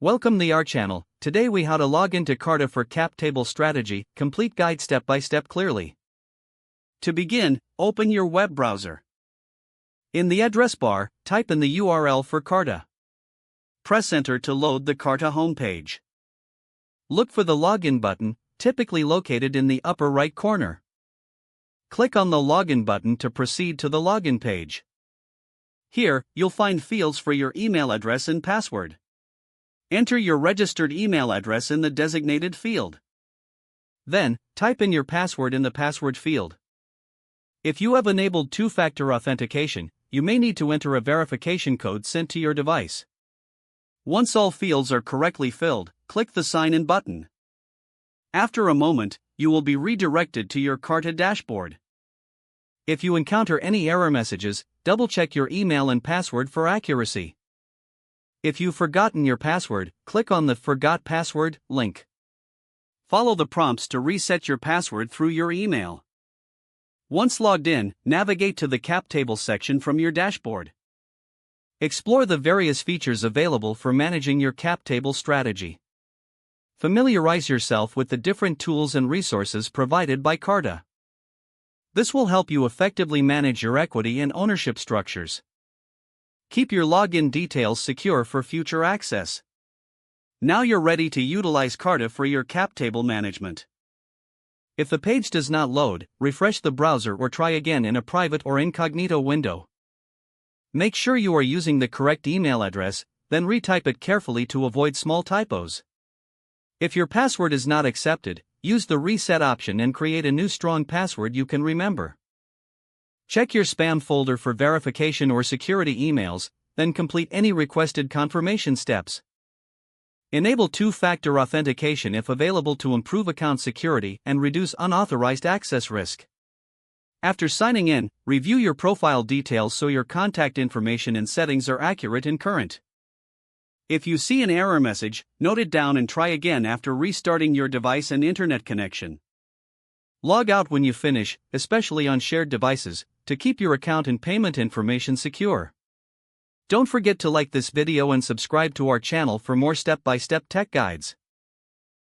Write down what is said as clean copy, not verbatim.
Welcome to our channel. Today we how to log into Carta for cap table strategy, complete guide step by step clearly. To begin, open your web browser. In the address bar, type in the URL for Carta. Press enter to load the Carta homepage. Look for the login button, typically located in the upper right corner. Click on the login button to proceed to the login page. Here, you'll find fields for your email address and password. Enter your registered email address in the designated field. Then, type in your password in the password field. If you have enabled two-factor authentication, you may need to enter a verification code sent to your device. Once all fields are correctly filled, click the Sign In button. After a moment, you will be redirected to your Carta dashboard. If you encounter any error messages, double-check your email and password for accuracy. If you've forgotten your password, click on the Forgot Password link. Follow the prompts to reset your password through your email. Once logged in, navigate to the cap table section from your dashboard. Explore the various features available for managing your cap table strategy. Familiarize yourself with the different tools and resources provided by Carta. This will help you effectively manage your equity and ownership structures. Keep your login details secure for future access. Now you're ready to utilize Carta for your cap table management. If the page does not load, refresh the browser or try again in a private or incognito window. Make sure you are using the correct email address, then retype it carefully to avoid small typos. If your password is not accepted, use the reset option and create a new strong password you can remember. Check your spam folder for verification or security emails, then complete any requested confirmation steps. Enable two-factor authentication if available to improve account security and reduce unauthorized access risk. After signing in, review your profile details so your contact information and settings are accurate and current. If you see an error message, note it down and try again after restarting your device and internet connection. Log out when you finish, especially on shared devices, to keep your account and payment information secure. Don't forget to like this video and subscribe to our channel for more step-by-step tech guides.